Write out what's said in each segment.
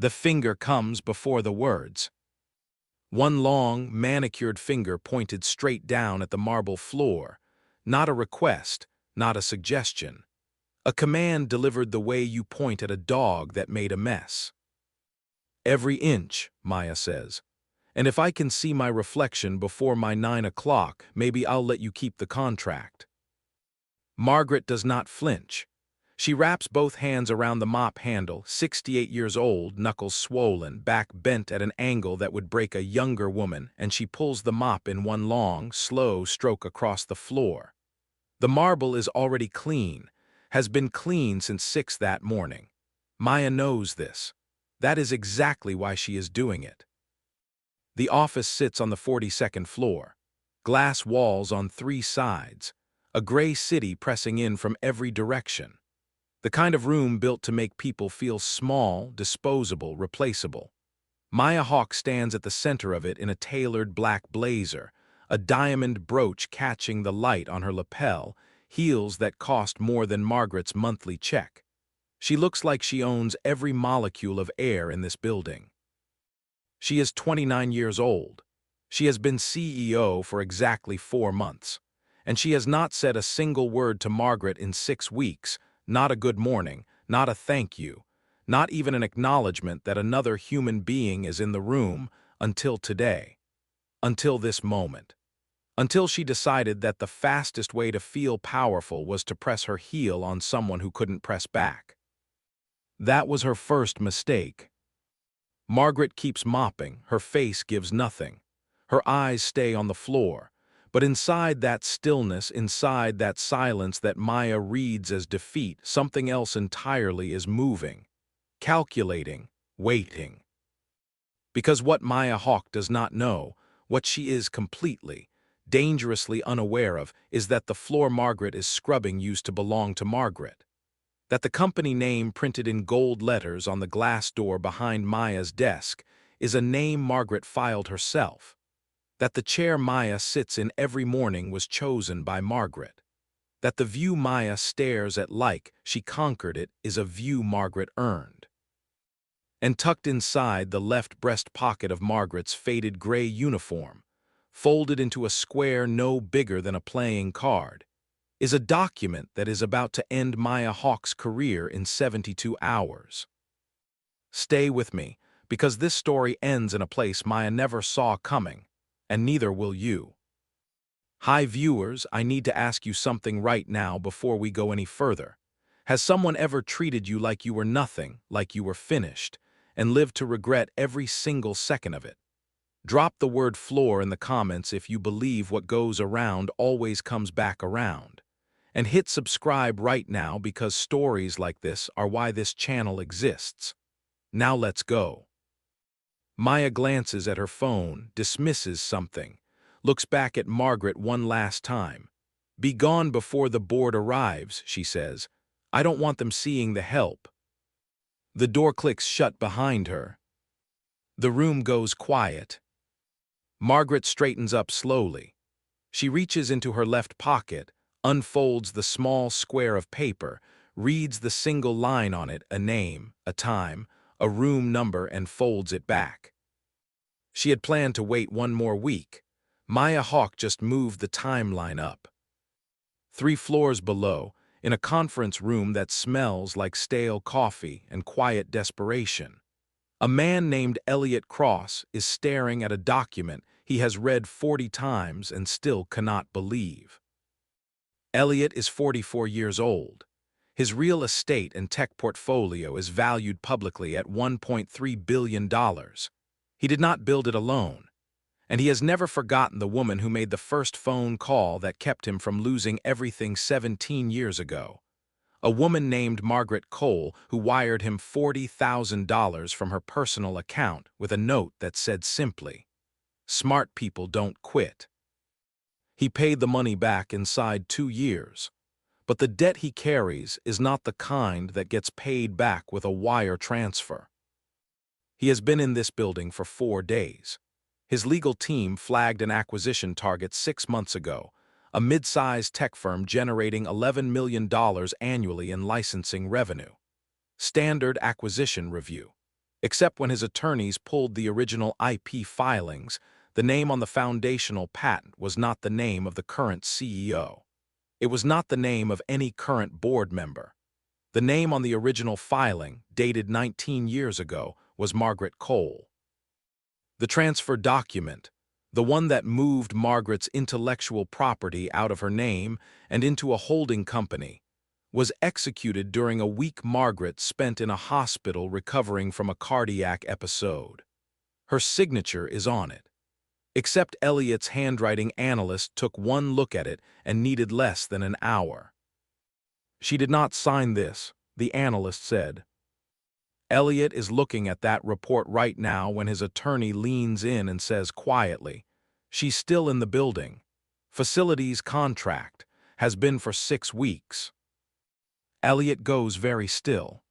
The finger comes before the words. One long, manicured finger pointed straight down at the marble floor, not a request, not a suggestion. A command delivered the way you point at a dog that made a mess. Every inch, Maya says. And if I can see my reflection before my 9 o'clock, maybe I'll let you keep the contract. Margaret does not flinch. She wraps both hands around the mop handle, 68 years old, knuckles swollen, back bent at an angle that would break a younger woman, and she pulls the mop in one long, slow stroke across the floor. The marble is already clean, has been clean since 6 that morning. Maya knows this. That is exactly why she is doing it. The office sits on the 42nd floor. Glass walls on 3 sides. A gray city pressing in from every direction. The kind of room built to make people feel small, disposable, replaceable. Maya Hawke stands at the center of it in a tailored black blazer, a diamond brooch catching the light on her lapel, heels that cost more than Margaret's monthly check. She looks like she owns every molecule of air in this building. She is 29 years old. She has been CEO for exactly 4 months. And she has not said a single word to Margaret in 6 weeks, not a good morning, not a thank you, not even an acknowledgement that another human being is in the room until today, until this moment, until she decided that the fastest way to feel powerful was to press her heel on someone who couldn't press back. That was her first mistake. Margaret keeps mopping, her face gives nothing. Her eyes stay on the floor. But inside that stillness, inside that silence that Maya reads as defeat, something else entirely is moving, calculating, waiting. Because what Maya Hawke does not know, what she is completely, dangerously unaware of, is that the floor Margaret is scrubbing used to belong to Margaret. That the company name printed in gold letters on the glass door behind Maya's desk is a name Margaret filed herself. That the chair Maya sits in every morning was chosen by Margaret. That the view Maya stares at like she conquered it is a view Margaret earned. And tucked inside the left breast pocket of Margaret's faded gray uniform, folded into a square no bigger than a playing card, is a document that is about to end Maya Hawke's career in 72 hours. Stay with me, because this story ends in a place Maya never saw coming. And neither will you. Hi viewers, I need to ask you something right now before we go any further. Has someone ever treated you like you were nothing, like you were finished, and lived to regret every single second of it? Drop the word floor in the comments if you believe what goes around always comes back around. And hit subscribe right now because stories like this are why this channel exists. Now let's go. Maya glances at her phone, dismisses something, looks back at Margaret one last time. Be gone before the board arrives, she says. I don't want them seeing the help. The door clicks shut behind her. The room goes quiet. Margaret straightens up slowly. She reaches into her left pocket, unfolds the small square of paper, reads the single line on it, a name, a time, a room number, and folds it back. She had planned to wait 1 more week. Maya Hawke just moved the timeline up. 3 floors below, in a conference room that smells like stale coffee and quiet desperation, a man named Elliot Cross is staring at a document he has read 40 times and still cannot believe. Elliot is 44 years old. His real estate and tech portfolio is valued publicly at $1.3 billion. He did not build it alone, and he has never forgotten the woman who made the first phone call that kept him from losing everything 17 years ago. A woman named Margaret Cole who wired him $40,000 from her personal account with a note that said simply, "Smart people don't quit." He paid the money back inside 2 years. But the debt he carries is not the kind that gets paid back with a wire transfer. He has been in this building for 4 days. His legal team flagged an acquisition target 6 months ago, a mid-sized tech firm generating $11 million annually in licensing revenue. Standard acquisition review. Except when his attorneys pulled the original IP filings, the name on the foundational patent was not the name of the current CEO. It was not the name of any current board member. The name on the original filing, dated 19 years ago, was Margaret Cole. The transfer document, the one that moved Margaret's intellectual property out of her name and into a holding company, was executed during a week Margaret spent in a hospital recovering from a cardiac episode. Her signature is on it. Except Elliot's handwriting analyst took one look at it and needed less than an hour. "She did not sign this," the analyst said. Elliot is looking at that report right now when his attorney leans in and says quietly, "She's still in the building. Facilities contract. Has been for 6 weeks." Elliot goes very still.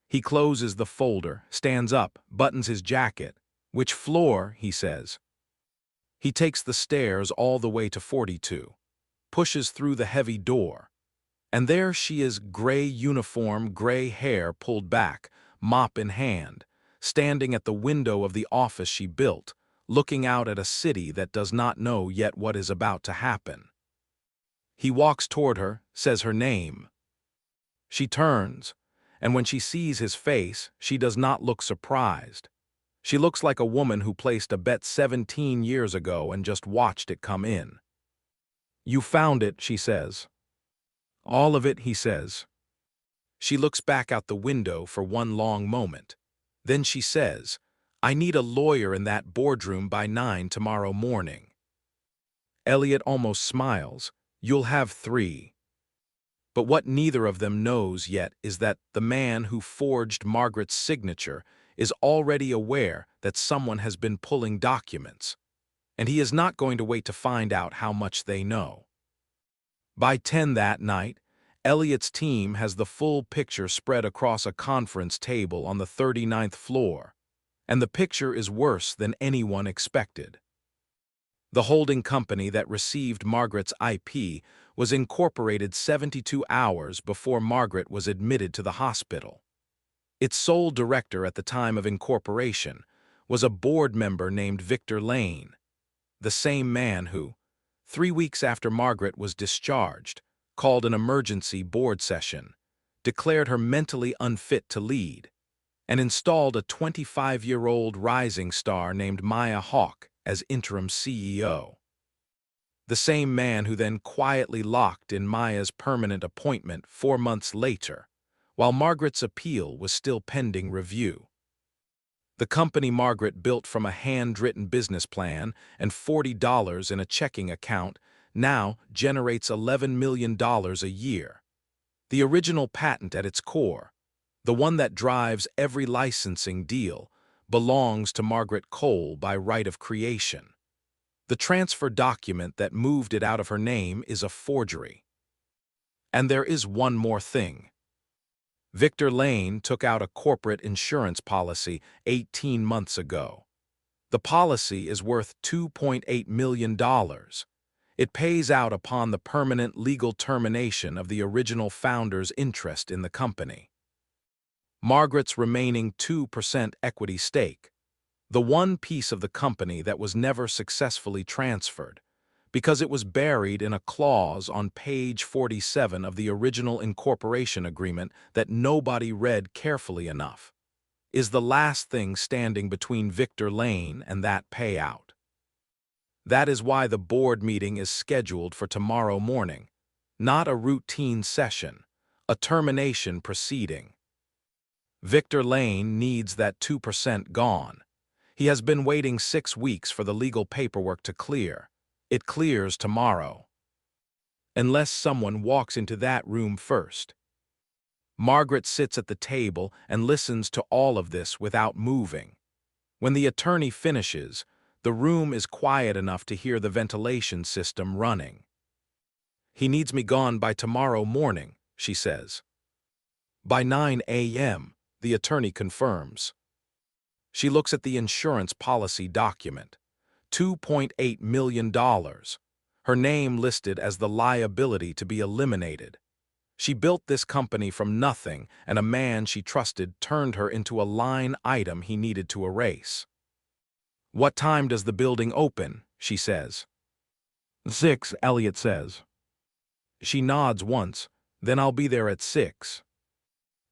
He closes the folder, stands up, buttons his jacket. "Which floor?" he says. He takes the stairs all the way to 42, pushes through the heavy door, and there she is, gray uniform, gray hair pulled back, mop in hand, standing at the window of the office she built, looking out at a city that does not know yet what is about to happen. He walks toward her, says her name. She turns, and when she sees his face, she does not look surprised. She looks like a woman who placed a bet 17 years ago and just watched it come in. "You found it," she says. "All of it," he says. She looks back out the window for one long moment. Then she says, "I need a lawyer in that boardroom by 9 tomorrow morning." Elliot almost smiles. "You'll have 3. But what neither of them knows yet is that the man who forged Margaret's signature is already aware that someone has been pulling documents, and he is not going to wait to find out how much they know. By 10 that night, Elliot's team has the full picture spread across a conference table on the 39th floor, and the picture is worse than anyone expected. The holding company that received Margaret's IP was incorporated 72 hours before Margaret was admitted to the hospital. Its sole director at the time of incorporation was a board member named Victor Lane, the same man who, 3 weeks after Margaret was discharged, called an emergency board session, declared her mentally unfit to lead, and installed a 25-year-old rising star named Maya Hawke as interim CEO. The same man who then quietly locked in Maya's permanent appointment 4 months later, while Margaret's appeal was still pending review. The company Margaret built from a hand-written business plan and $40 in a checking account now generates $11 million a year. The original patent at its core, the one that drives every licensing deal, belongs to Margaret Cole by right of creation. The transfer document that moved it out of her name is a forgery. And there is one more thing. Victor Lane took out a corporate insurance policy 18 months ago. The policy is worth $2.8 million. It pays out upon the permanent legal termination of the original founder's interest in the company. Margaret's remaining 2% equity stake, the one piece of the company that was never successfully transferred, because it was buried in a clause on page 47 of the original incorporation agreement that nobody read carefully enough, is the last thing standing between Victor Lane and that payout. That is why the board meeting is scheduled for tomorrow morning, not a routine session, a termination proceeding. Victor Lane needs that 2% gone. He has been waiting 6 weeks for the legal paperwork to clear. It clears tomorrow. Unless someone walks into that room first. Margaret sits at the table and listens to all of this without moving. When the attorney finishes, the room is quiet enough to hear the ventilation system running. "He needs me gone by tomorrow morning," she says. "By 9 a.m., the attorney confirms. She looks at the insurance policy document. $2.8 million. Her name listed as the liability to be eliminated. She built this company from nothing, and a man she trusted turned her into a line item he needed to erase. "What time does the building open?" she says. "6, Elliot says. She nods once, "Then I'll be there at 6.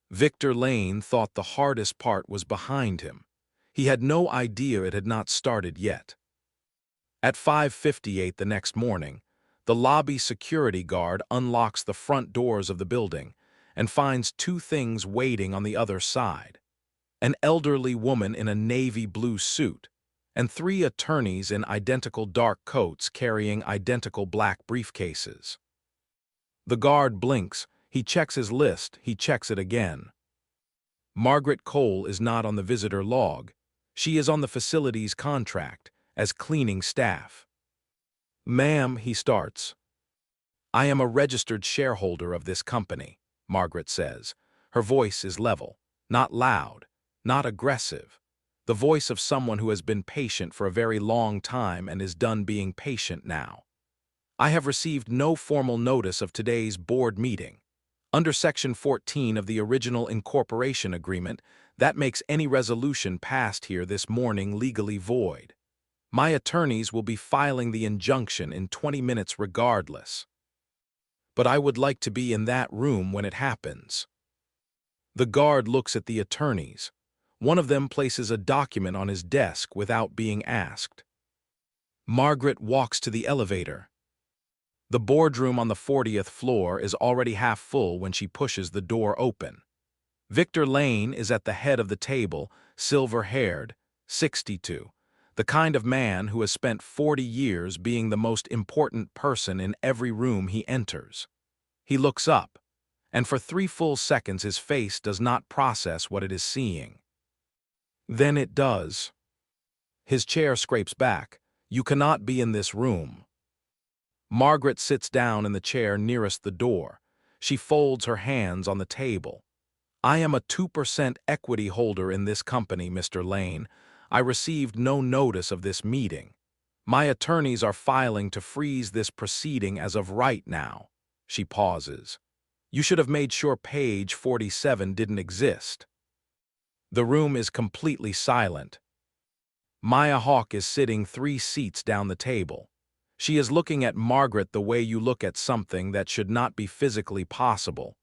Victor Lane thought the hardest part was behind him. He had no idea it had not started yet. At 5:58 the next morning, the lobby security guard unlocks the front doors of the building and finds two things waiting on the other side: an elderly woman in a navy blue suit and three attorneys in identical dark coats carrying identical black briefcases. The guard blinks, he checks his list, he checks it again. Margaret Cole is not on the visitor log. She is on the facility's contract, as cleaning staff. "Ma'am," he starts. "I am a registered shareholder of this company," Margaret says. Her voice is level, not loud, not aggressive. The voice of someone who has been patient for a very long time and is done being patient now. "I have received no formal notice of today's board meeting. Under Section 14 of the original incorporation agreement, that makes any resolution passed here this morning legally void. My attorneys will be filing the injunction in 20 minutes regardless. But I would like to be in that room when it happens." The guard looks at the attorneys. One of them places a document on his desk without being asked. Margaret walks to the elevator. The boardroom on the 40th floor is already half full when she pushes the door open. Victor Lane is at the head of the table, silver-haired, 62, the kind of man who has spent 40 years being the most important person in every room he enters. He looks up, and for 3 full seconds his face does not process what it is seeing. Then it does. His chair scrapes back. "You cannot be in this room." Margaret sits down in the chair nearest the door. She folds her hands on the table. "I am a 2% equity holder in this company, Mr. Lane. I received no notice of this meeting. My attorneys are filing to freeze this proceeding as of right now." She pauses. "You should have made sure page 47 didn't exist." The room is completely silent. Maya Hawke is sitting 3 seats down the table. She is looking at Margaret the way you look at something that should not be physically possible.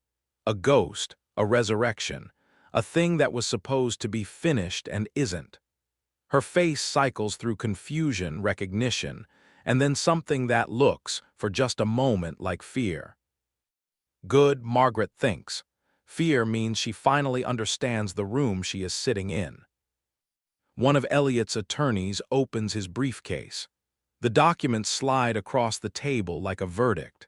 A ghost, a resurrection, a thing that was supposed to be finished and isn't. Her face cycles through confusion, recognition, and then something that looks, for just a moment, like fear. Good, Margaret thinks. Fear means she finally understands the room she is sitting in. One of Elliot's attorneys opens his briefcase. The documents slide across the table like a verdict.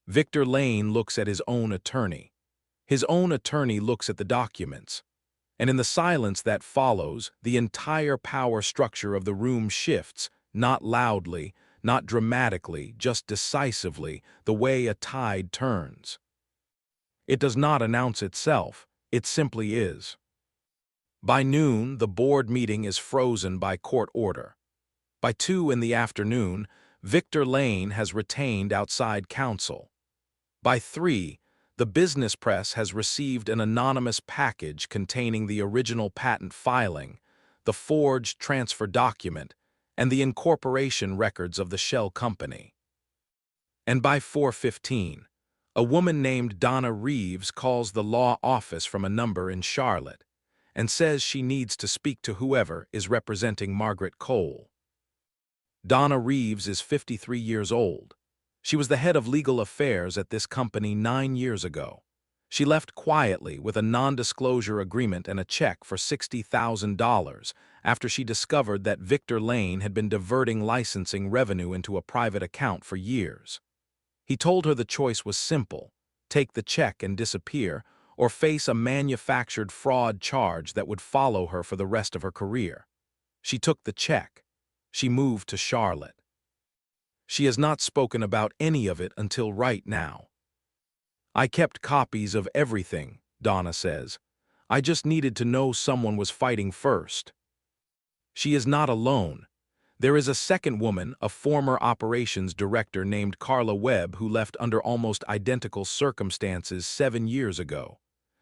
Victor Lane looks at his own attorney. His own attorney looks at the documents. And in the silence that follows, the entire power structure of the room shifts, not loudly, not dramatically, just decisively, the way a tide turns. It does not announce itself, it simply is. By noon, the board meeting is frozen by court order. By 2 in the afternoon, Victor Lane has retained outside counsel. By 3, the business press has received an anonymous package containing the original patent filing, the forged transfer document, and the incorporation records of the shell company. And by 4:15, a woman named Donna Reeves calls the law office from a number in Charlotte and says she needs to speak to whoever is representing Margaret Cole. Donna Reeves is 53 years old. She was the head of legal affairs at this company 9 years ago. She left quietly with a non-disclosure agreement and a check for $60,000 after she discovered that Victor Lane had been diverting licensing revenue into a private account for years. He told her the choice was simple: take the check and disappear, or face a manufactured fraud charge that would follow her for the rest of her career. She took the check. She moved to Charlotte. She has not spoken about any of it until right now. "I kept copies of everything," Donna says. "I just needed to know someone was fighting first." She is not alone. There is a second woman, a former operations director named Carla Webb, who left under almost identical circumstances 7 years ago.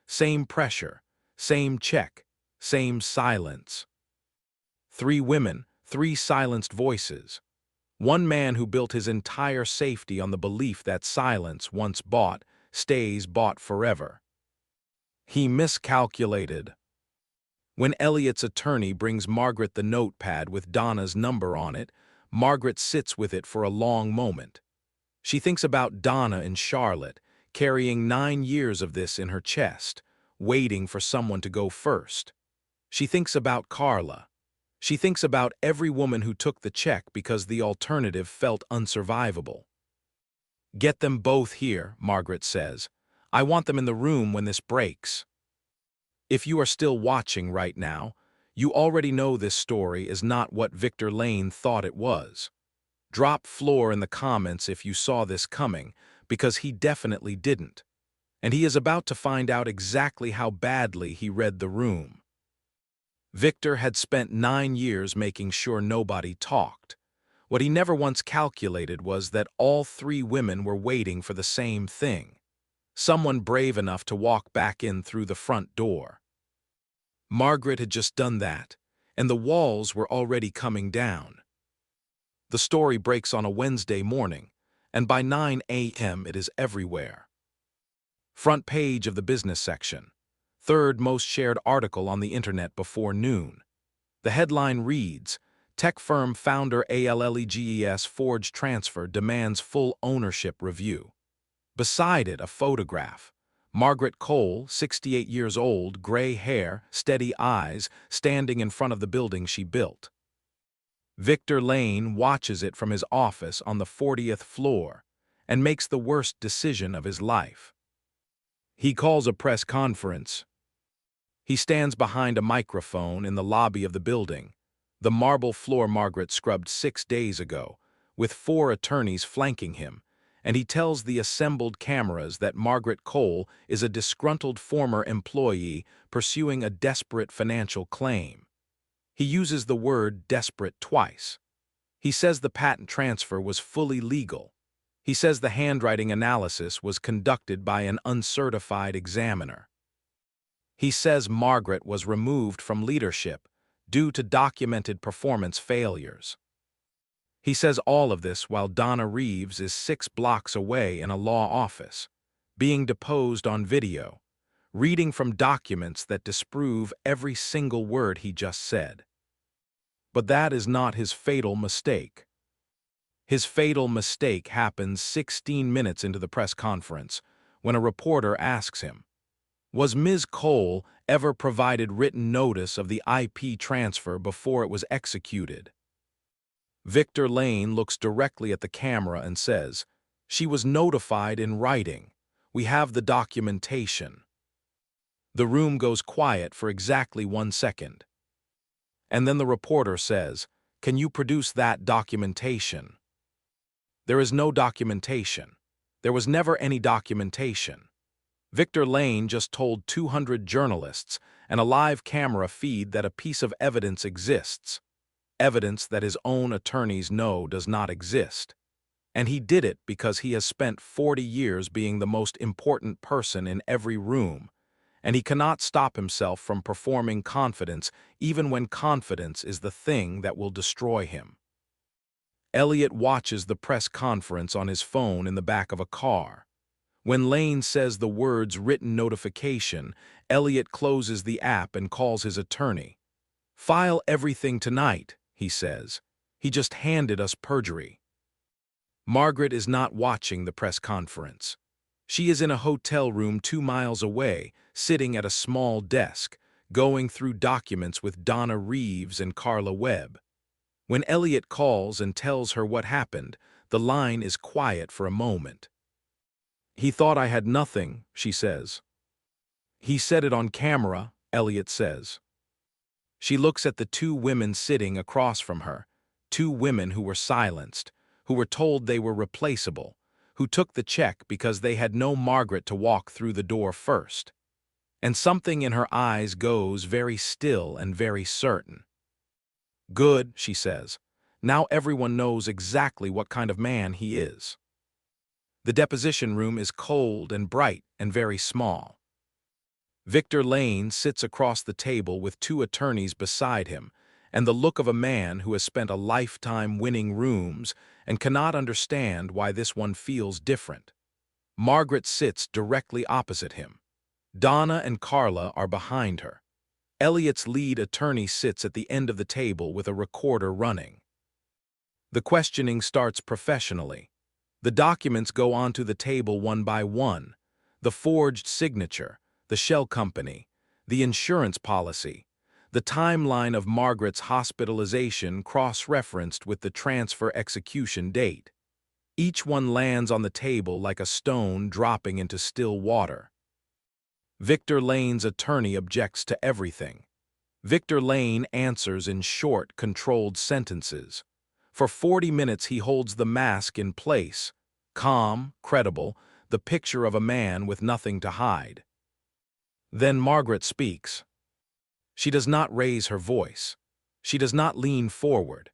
Same pressure, same check, same silence. 3 women, 3 silenced voices. One man who built his entire safety on the belief that silence, once bought, stays bought forever. He miscalculated. When Elliot's attorney brings Margaret the notepad with Donna's number on it, Margaret sits with it for a long moment. She thinks about Donna and Charlotte, carrying 9 years of this in her chest, waiting for someone to go first. She thinks about Carla. She thinks about every woman who took the check because the alternative felt unsurvivable. "Get them both here," Margaret says. "I want them in the room when this breaks." If you are still watching right now, you already know this story is not what Victor Lane thought it was. Drop floor in the comments if you saw this coming, because he definitely didn't. And he is about to find out exactly how badly he read the room. Victor had spent 9 years making sure nobody talked. What he never once calculated was that all 3 women were waiting for the same thing. Someone brave enough to walk back in through the front door. Margaret had just done that, and the walls were already coming down. The story breaks on a Wednesday morning, and by 9 a.m. it is everywhere. Front page of the business section. Third most shared article on the internet before noon. The headline reads, "Tech firm founder Alleges forged transfer demands full ownership review." Beside it, a photograph. Margaret Cole, 68 years old, gray hair, steady eyes, standing in front of the building she built. Victor Lane watches it from his office on the 40th floor and makes the worst decision of his life. He calls a press conference. He stands behind a microphone in the lobby of the building, the marble floor Margaret scrubbed 6 days ago, with 4 attorneys flanking him, and he tells the assembled cameras that Margaret Cole is a disgruntled former employee pursuing a desperate financial claim. He uses the word desperate twice. He says the patent transfer was fully legal. He says the handwriting analysis was conducted by an uncertified examiner. He says Margaret was removed from leadership due to documented performance failures. He says all of this while Donna Reeves is 6 blocks away in a law office, being deposed on video, reading from documents that disprove every single word he just said. But that is not his fatal mistake. His fatal mistake happens 16 minutes into the press conference, when a reporter asks him, "Was Ms. Cole ever provided written notice of the IP transfer before it was executed?" Victor Lane looks directly at the camera and says, "She was notified in writing. We have the documentation." The room goes quiet for exactly 1 second. And then the reporter says, "Can you produce that documentation?" There is no documentation. There was never any documentation. Victor Lane just told 200 journalists and a live camera feed that a piece of evidence exists. Evidence that his own attorneys know does not exist. And he did it because he has spent 40 years being the most important person in every room, and he cannot stop himself from performing confidence even when confidence is the thing that will destroy him. Elliot watches the press conference on his phone in the back of a car. When Lane says the words "written notification," Elliot closes the app and calls his attorney. "File everything tonight," he says. "He just handed us perjury." Margaret is not watching the press conference. She is in a hotel room 2 miles away, sitting at a small desk, going through documents with Donna Reeves and Carla Webb. When Elliot calls and tells her what happened, the line is quiet for a moment. "He thought I had nothing," she says. "He said it on camera," Elliot says. She looks at the 2 women sitting across from her, 2 women who were silenced, who were told they were replaceable, who took the check because they had no Margaret to walk through the door first. And something in her eyes goes very still and very certain. "Good," she says. Now everyone knows exactly what kind of man he is. The deposition room is cold and bright and very small. Victor Lane sits across the table with two attorneys beside him, and the look of a man who has spent a lifetime winning rooms and cannot understand why this one feels different. Margaret sits directly opposite him. Donna and Carla are behind her. Elliot's lead attorney sits at the end of the table with a recorder running. The questioning starts professionally. The documents go onto the table one by one. The forged signature, the shell company, the insurance policy, the timeline of Margaret's hospitalization cross-referenced with the transfer execution date. Each one lands on the table like a stone dropping into still water. Victor Lane's attorney objects to everything. Victor Lane answers in short, controlled sentences. For 40 minutes he holds the mask in place, calm, credible, the picture of a man with nothing to hide. Then Margaret speaks. She does not raise her voice. She does not lean forward.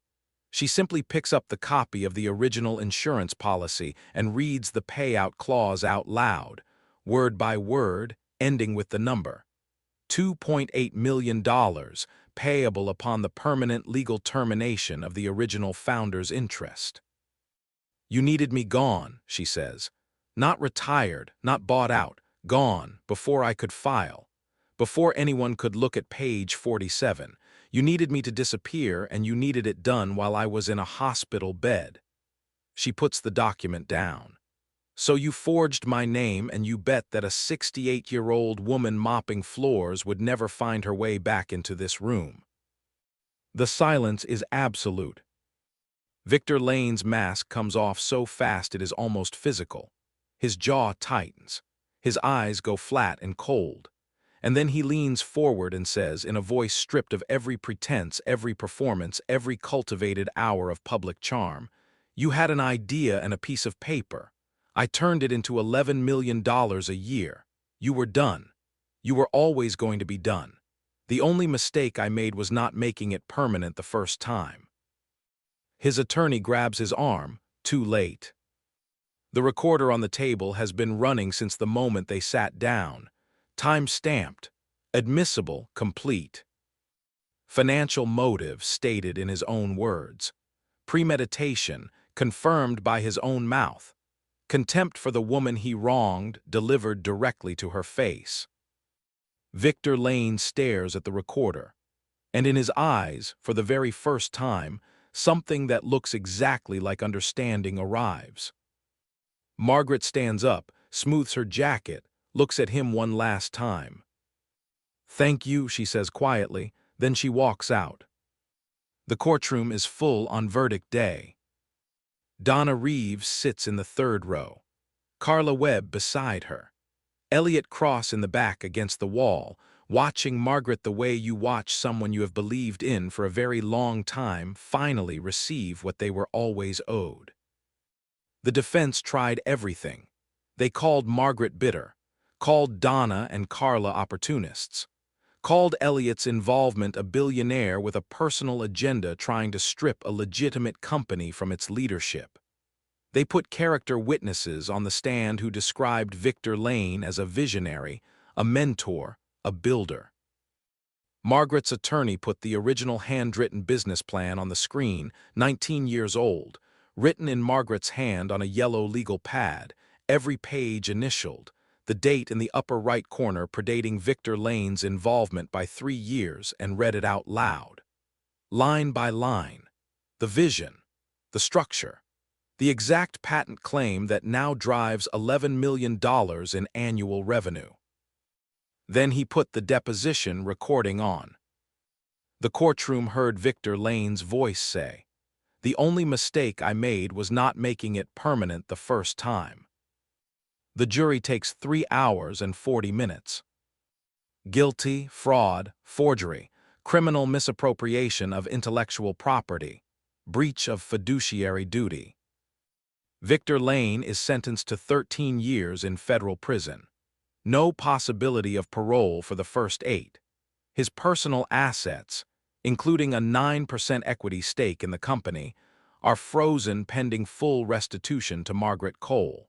She simply picks up the copy of the original insurance policy and reads the payout clause out loud, word by word, ending with the number. $2.8 million payable upon the permanent legal termination of the original founder's interest. You needed me gone, she says. Not retired, not bought out, gone, before I could file. Before anyone could look at page 47. You needed me to disappear, and you needed it done while I was in a hospital bed. She puts the document down. So you forged my name, and you bet that a 68-year-old woman mopping floors would never find her way back into this room. The silence is absolute. Victor Lane's mask comes off so fast it is almost physical. His jaw tightens. His eyes go flat and cold. And then he leans forward and says, in a voice stripped of every pretense, every performance, every cultivated hour of public charm, "You had an idea and a piece of paper. I turned it into $11 million a year. You were done. You were always going to be done. The only mistake I made was not making it permanent the first time." His attorney grabs his arm, too late. The recorder on the table has been running since the moment they sat down. Time-stamped, admissible, complete. Financial motive stated in his own words. Premeditation confirmed by his own mouth. Contempt for the woman he wronged delivered directly to her face. Victor Lane stares at the recorder, and in his eyes, for the very first time, something that looks exactly like understanding arrives. Margaret stands up, smooths her jacket, looks at him one last time. "Thank you," she says quietly, then she walks out. The courtroom is full on verdict day. Donna Reeves sits in the third row. Carla Webb beside her. Elliot Cross in the back against the wall, watching Margaret the way you watch someone you have believed in for a very long time finally receive what they were always owed. The defense tried everything. They called Margaret bitter, called Donna and Carla opportunists, called Elliot's involvement a billionaire with a personal agenda trying to strip a legitimate company from its leadership. They put character witnesses on the stand who described Victor Lane as a visionary, a mentor, a builder. Margaret's attorney put the original handwritten business plan on the screen, 19 years old, written in Margaret's hand on a yellow legal pad, every page initialed, the date in the upper right corner predating Victor Lane's involvement by 3 years, and read it out loud. Line by line. The vision, the structure, the exact patent claim that now drives $11 million in annual revenue. Then he put the deposition recording on. The courtroom heard Victor Lane's voice say, "The only mistake I made was not making it permanent the first time." The jury takes 3 hours and 40 minutes. Guilty, fraud, forgery, criminal misappropriation of intellectual property, breach of fiduciary duty. Victor Lane is sentenced to 13 years in federal prison. No possibility of parole for the first 8. His personal assets, including a 9% equity stake in the company, are frozen pending full restitution to Margaret Cole.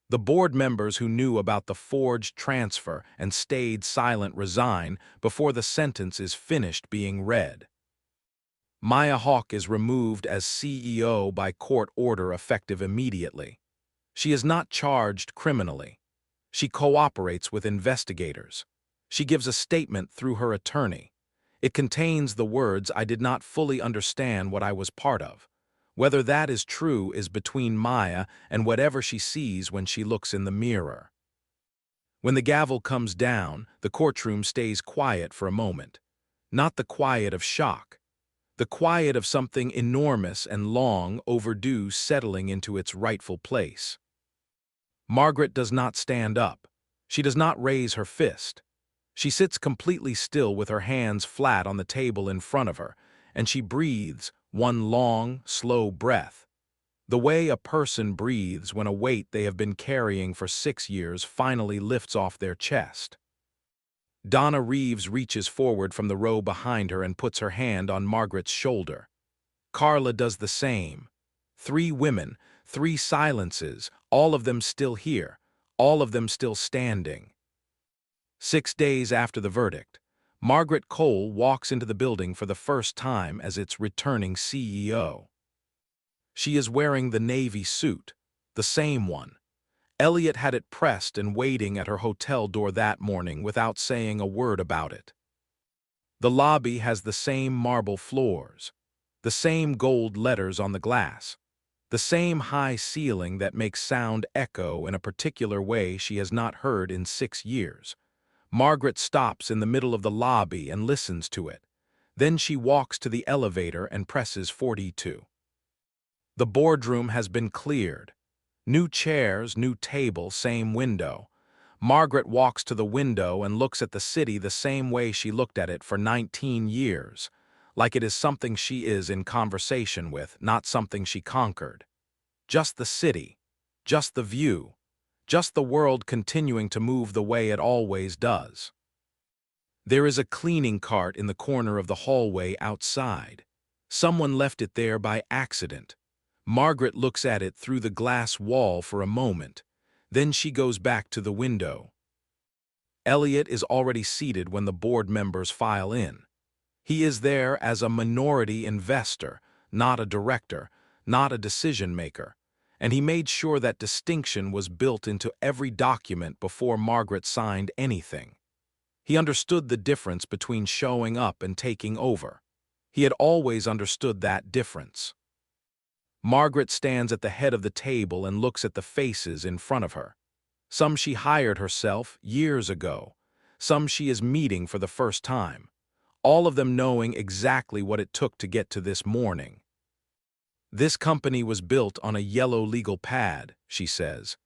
The board members who knew about the forged transfer and stayed silent resign before the sentence is finished being read. Maya Hawke is removed as CEO by court order effective immediately. She is not charged criminally. She cooperates with investigators. She gives a statement through her attorney. It contains the words, "I did not fully understand what I was part of." Whether that is true is between Maya and whatever she sees when she looks in the mirror. When the gavel comes down, the courtroom stays quiet for a moment. Not the quiet of shock. The quiet of something enormous and long overdue settling into its rightful place. Margaret does not stand up. She does not raise her fist. She sits completely still with her hands flat on the table in front of her, and she breathes one long, slow breath, the way a person breathes when a weight they have been carrying for 6 years finally lifts off their chest. Donna Reeves reaches forward from the row behind her and puts her hand on Margaret's shoulder. Carla does the same. 3 women, 3 silences, all of them still here, all of them still standing. 6 days after the verdict, Margaret Cole walks into the building for the first time as its returning CEO. She is wearing the navy suit, the same one. Elliot had it pressed and waiting at her hotel door that morning without saying a word about it. The lobby has the same marble floors, the same gold letters on the glass, the same high ceiling that makes sound echo in a particular way she has not heard in 6 years. Margaret stops in the middle of the lobby and listens to it. Then she walks to the elevator and presses 42. The boardroom has been cleared. New chairs, new table, same window. Margaret walks to the window and looks at the city the same way she looked at it for 19 years, like it is something she is in conversation with, not something she conquered. Just the city, just the view, just the world continuing to move the way it always does. There is a cleaning cart in the corner of the hallway outside. Someone left it there by accident. Margaret looks at it through the glass wall for a moment. Then she goes back to the window. Elliot is already seated when the board members file in. He is there as a minority investor, not a director, not a decision-maker, and he made sure that distinction was built into every document before Margaret signed anything. He understood the difference between showing up and taking over. He had always understood that difference. Margaret stands at the head of the table and looks at the faces in front of her. Some she hired herself years ago, some she is meeting for the first time, all of them knowing exactly what it took to get to this morning. "This company was built on a yellow legal pad," she says.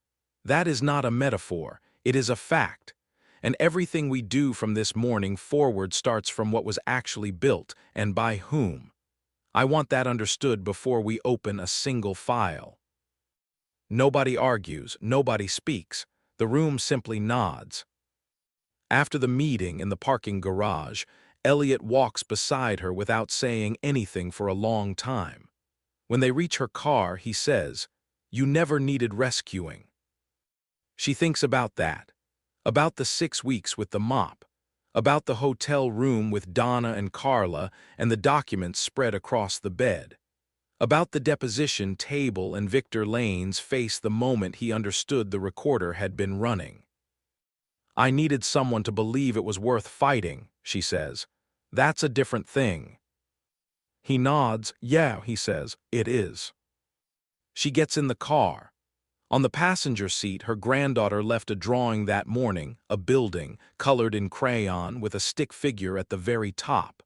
"That is not a metaphor, it is a fact. And everything we do from this morning forward starts from what was actually built and by whom. I want that understood before we open a single file." Nobody argues, nobody speaks. The room simply nods. After the meeting in the parking garage, Elliot walks beside her without saying anything for a long time. When they reach her car, he says, "You never needed rescuing." She thinks about that, about the 6 weeks with the mop, about the hotel room with Donna and Carla and the documents spread across the bed, about the deposition table and Victor Lane's face the moment he understood the recorder had been running. "I needed someone to believe it was worth fighting," she says. "That's a different thing." He nods. "Yeah," he says, "it is." She gets in the car. On the passenger seat, her granddaughter left a drawing that morning, a building, colored in crayon with a stick figure at the very top.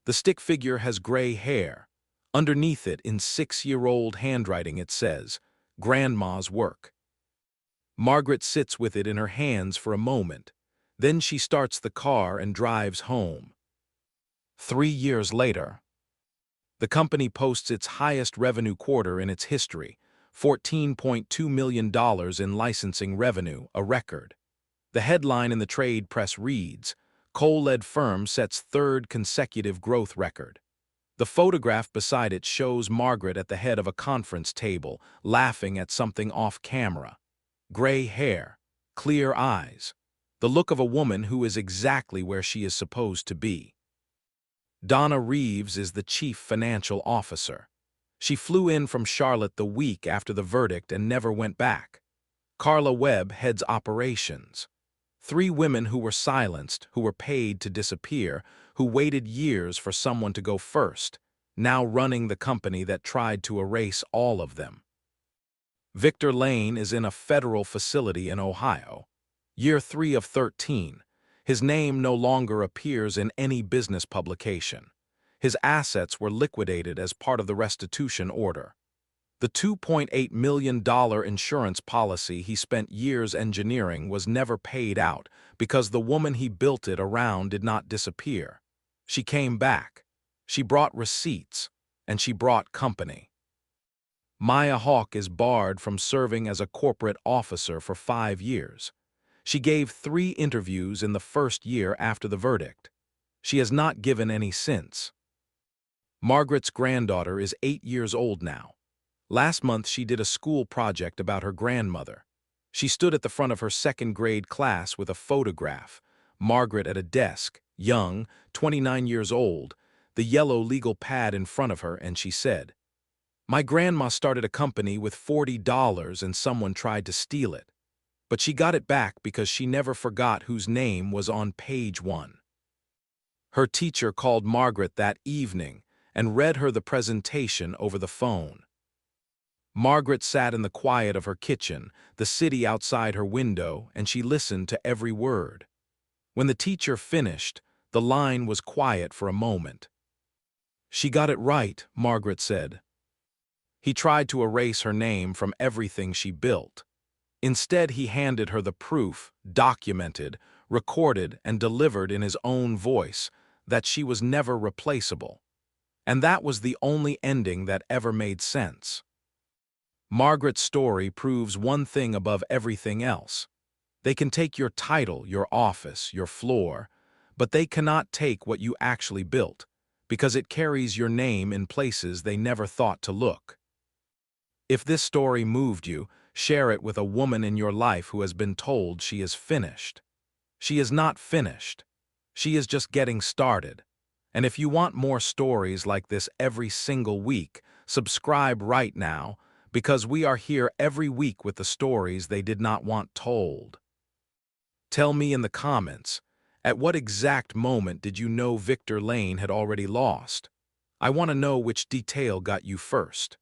The stick figure has gray hair. Underneath it, in 6-year-old handwriting, it says, "Grandma's work." Margaret sits with it in her hands for a moment. Then she starts the car and drives home. 3 years later, the company posts its highest revenue quarter in its history, $14.2 million in licensing revenue, a record. The headline in the trade press reads, Coal-led firm sets third consecutive growth record. The photograph beside it shows Margaret at the head of a conference table, laughing at something off camera. Gray hair, clear eyes, the look of a woman who is exactly where she is supposed to be. Donna Reeves is the chief financial officer. She flew in from Charlotte the week after the verdict and never went back. Carla Webb heads operations. Three women who were silenced, who were paid to disappear, who waited years for someone to go first, now running the company that tried to erase all of them. Victor Lane is in a federal facility in Ohio. Year 3 of 13. His name no longer appears in any business publication. His assets were liquidated as part of the restitution order. The $2.8 million insurance policy he spent years engineering was never paid out because the woman he built it around did not disappear. She came back. She brought receipts, and she brought company. Maya Hawke is barred from serving as a corporate officer for 5 years. She gave 3 interviews in the first year after the verdict. She has not given any since. Margaret's granddaughter is 8 years old now. Last month she did a school project about her grandmother. She stood at the front of her second-grade class with a photograph, Margaret at a desk, young, 29 years old, the yellow legal pad in front of her, and she said, "My grandma started a company with $40 and someone tried to steal it. But she got it back because she never forgot whose name was on page 1. Her teacher called Margaret that evening and read her the presentation over the phone. Margaret sat in the quiet of her kitchen, the city outside her window, and she listened to every word. When the teacher finished, the line was quiet for a moment. "She got it right," Margaret said. He tried to erase her name from everything she built. Instead, he handed her the proof, documented, recorded, and delivered in his own voice, that she was never replaceable. And that was the only ending that ever made sense. Margaret's story proves one thing above everything else. They can take your title, your office, your floor, but they cannot take what you actually built, because it carries your name in places they never thought to look. If this story moved you, share it with a woman in your life who has been told she is finished. She is not finished. She is just getting started. And if you want more stories like this every single week, subscribe right now, because we are here every week with the stories they did not want told. Tell me in the comments, at what exact moment did you know Victor Lane had already lost? I want to know which detail got you first.